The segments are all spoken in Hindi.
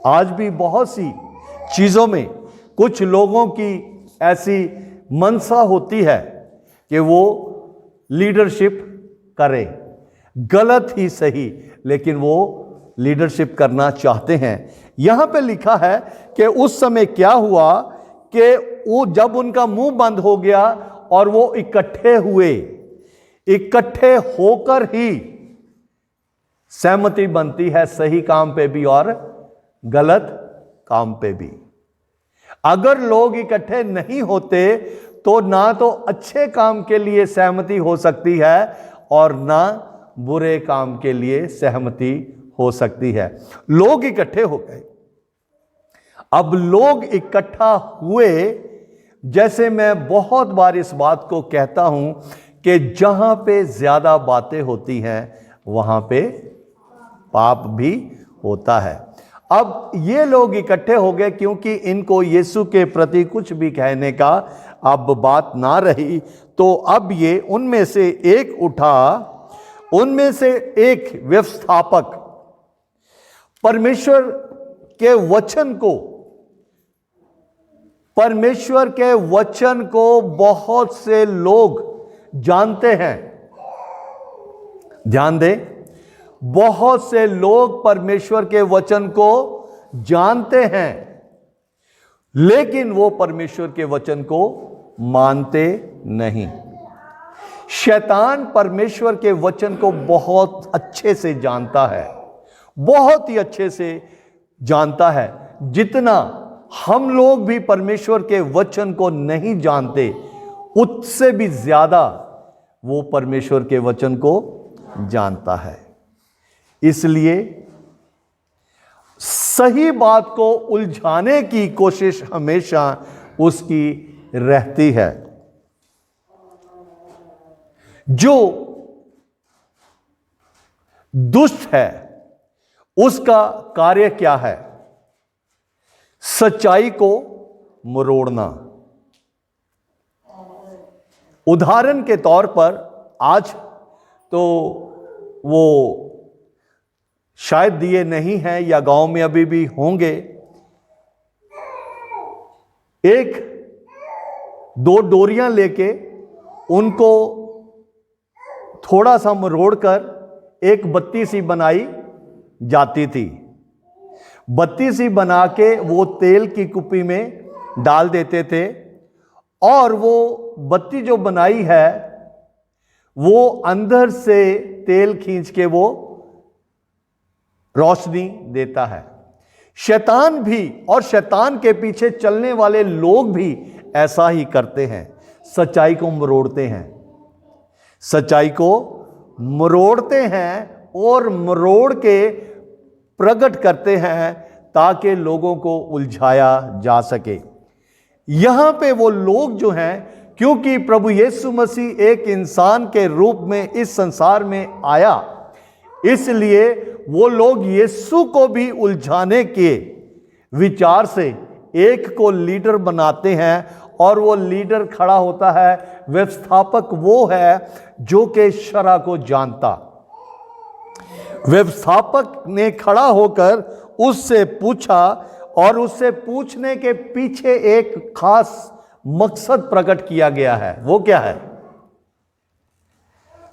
आज भी बहुत सी चीजों में कुछ लोगों की ऐसी मनसा होती है कि वो लीडरशिप करे, गलत ही सही, लेकिन वो लीडरशिप करना चाहते हैं। यहां पे लिखा है कि उस समय क्या हुआ कि वो जब उनका मुंह बंद हो गया और वो इकट्ठे हुए, इकट्ठे होकर ही सहमति बनती है सही काम पे भी और गलत काम पे भी। अगर लोग इकट्ठे नहीं होते तो ना तो अच्छे काम के लिए सहमति हो सकती है और ना बुरे काम के लिए सहमति हो सकती है। लोग इकट्ठे हो गए। अब लोग इकट्ठा हुए, जैसे मैं बहुत बार इस बात को कहता हूं कि जहां पे ज्यादा बातें होती हैं वहां पे पाप भी होता है। अब ये लोग इकट्ठे हो गए क्योंकि इनको यीशु के प्रति कुछ भी कहने का अब बात ना रही, तो अब ये उनमें से एक उठा, उनमें से एक व्यवस्थापक परमेश्वर के वचन को बहुत से लोग जानते हैं। ध्यान दें, बहुत से लोग परमेश्वर के वचन को जानते हैं, लेकिन वो परमेश्वर के वचन को मानते नहीं। शैतान परमेश्वर के वचन को बहुत अच्छे से जानता है, बहुत ही अच्छे से जानता है। जितना हम लोग भी परमेश्वर के वचन को नहीं जानते, उससे भी ज्यादा वो परमेश्वर के वचन को जानता है। इसलिए सही बात को उलझाने की कोशिश हमेशा उसकी रहती है। जो दुष्ट है उसका कार्य क्या है? सच्चाई को मरोड़ना। उदाहरण के तौर पर आज तो वो शायद दिए नहीं हैं या गांव में अभी भी होंगे, एक दो डोरियां लेके उनको थोड़ा सा मरोड़कर एक बत्ती सी बनाई जाती थी। बत्ती सी बना के वो तेल की कुप्पी में डाल देते थे और वो बत्ती जो बनाई है वो अंदर से तेल खींच के वो रोशनी देता है। शैतान भी और शैतान के पीछे चलने वाले लोग भी ऐसा ही करते हैं, सच्चाई को मरोड़ते हैं, सच्चाई को मरोड़ते हैं और मरोड़ के प्रकट करते हैं ताकि लोगों को उलझाया जा सके। यहां पे वो लोग जो हैं, क्योंकि प्रभु यीशु मसीह एक इंसान के रूप में इस संसार में आया, इसलिए वो लोग यीशु को भी उलझाने के विचार से एक को लीडर बनाते हैं और वो लीडर खड़ा होता है, व्यवस्थापक वो है जो कि शरअ को जानता। व्यवस्थापक ने खड़ा होकर उससे पूछा और उससे पूछने के पीछे एक खास मकसद प्रकट किया गया है। वो क्या है?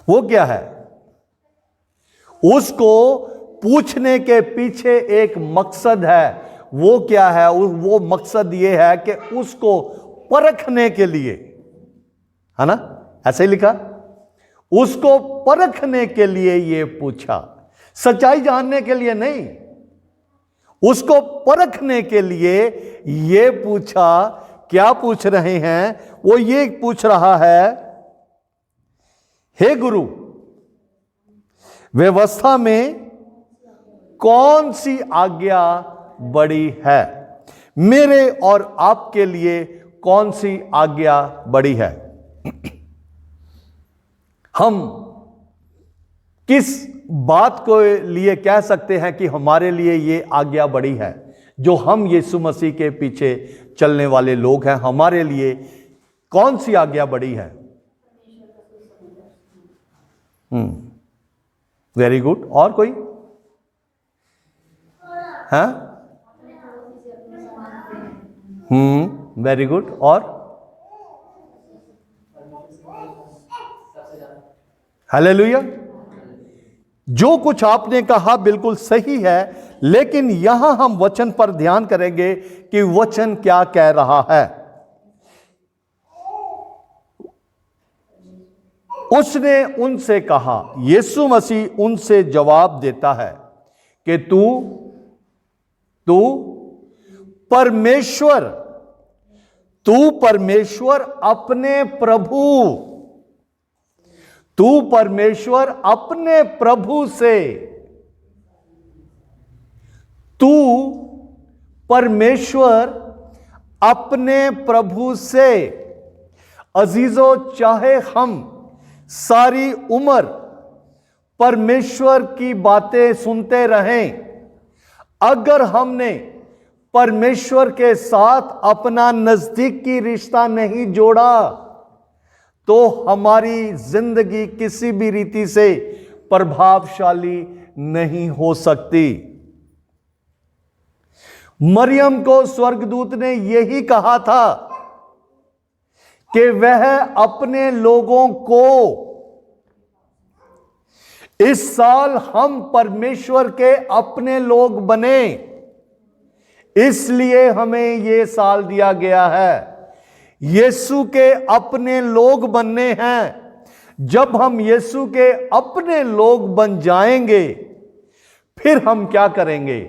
वो क्या है? उसको पूछने के पीछे एक मकसद है। वो क्या है? वो मकसद ये है कि उसको परखने के लिए, है ना, ऐसे ही लिखा, उसको परखने के लिए ये पूछा, सच्चाई जानने के लिए नहीं, उसको परखने के लिए ये पूछा। क्या पूछ रहे हैं? वो ये पूछ रहा है, हे गुरु, व्यवस्था में कौन सी आज्ञा बड़ी है? मेरे और आपके लिए कौन सी आज्ञा बड़ी है? हम किस बात को लिए कह सकते हैं कि हमारे लिए ये आज्ञा बड़ी है? जो हम यीशु मसीह के पीछे चलने वाले लोग हैं, हमारे लिए कौन सी आज्ञा बड़ी है? Very good. और कोई? हाँ? Very good. और हालेलुया। जो कुछ आपने कहा बिल्कुल सही है, लेकिन यहां हम वचन पर ध्यान करेंगे कि वचन क्या कह रहा है। उसने उनसे कहा, यीशु मसीह उनसे जवाब देता है कि तू परमेश्वर अपने प्रभु से अजीजों, चाहे हम सारी उम्र परमेश्वर की बातें सुनते रहें, अगर हमने परमेश्वर के साथ अपना नजदीकी रिश्ता नहीं जोड़ा तो हमारी जिंदगी किसी भी रीति से प्रभावशाली नहीं हो सकती। मरियम को स्वर्गदूत ने यही कहा था कि वह अपने लोगों को, इस साल हम परमेश्वर के अपने लोग बने, इसलिए हमें यह साल दिया गया है। यीशु के अपने लोग बनने हैं। जब हम यीशु के अपने लोग बन जाएंगे, फिर हम क्या करेंगे?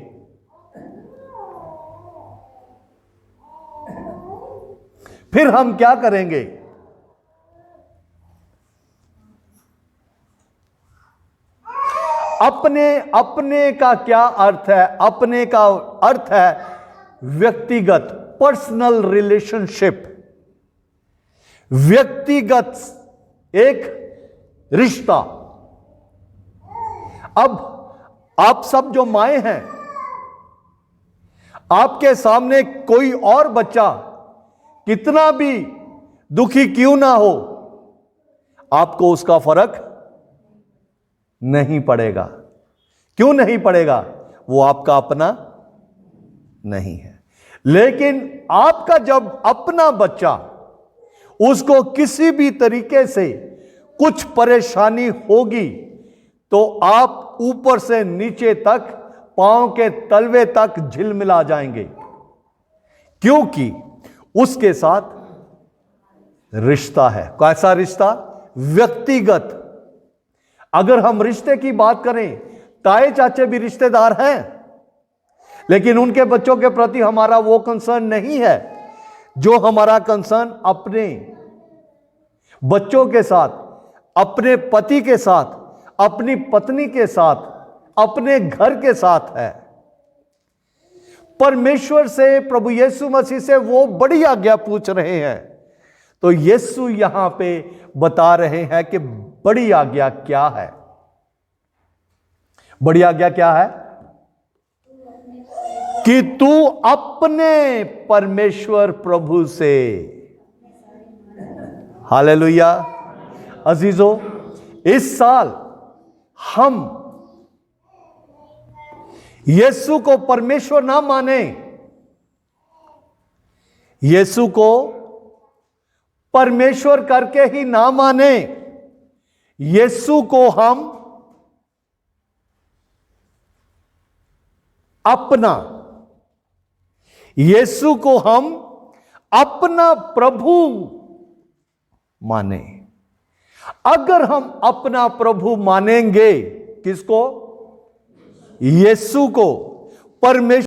अपने का क्या अर्थ है? अपने का अर्थ है व्यक्तिगत, पर्सनल रिलेशनशिप, व्यक्तिगत एक रिश्ता। अब आप सब जो माए हैं, आपके सामने कोई और बच्चा कितना भी दुखी क्यों ना हो, आपको उसका फर्क नहीं पड़ेगा। क्यों नहीं पड़ेगा? वो आपका अपना नहीं है। लेकिन आपका जब अपना बच्चा, उसको किसी भी तरीके से कुछ परेशानी होगी, तो आप ऊपर से नीचे तक, पांव के तलवे तक झिलमिला जाएंगे, क्योंकि उसके साथ रिश्ता है। कैसा रिश्ता? व्यक्तिगत। अगर हम रिश्ते की बात करें, ताए चाचे भी रिश्तेदार हैं, लेकिन उनके बच्चों के प्रति हमारा वो कंसर्न नहीं है जो हमारा कंसर्न अपने बच्चों के साथ, अपने पति के साथ, अपनी पत्नी के साथ, अपने घर के साथ है। परमेश्वर से, प्रभु यीशु मसीह से वो बड़ी आज्ञा पूछ रहे हैं, तो यीशु यहां पे बता रहे हैं कि बड़ी आज्ञा क्या है। बड़ी आज्ञा क्या है? कि तू अपने परमेश्वर प्रभु से। हालेलुया। अजीजों, इस साल हम यीशु को परमेश्वर ना माने, यीशु को परमेश्वर करके ही ना माने, यीशु को हम अपना प्रभु माने। अगर हम अपना प्रभु मानेंगे, किसको? यीशु को, परमेश्वर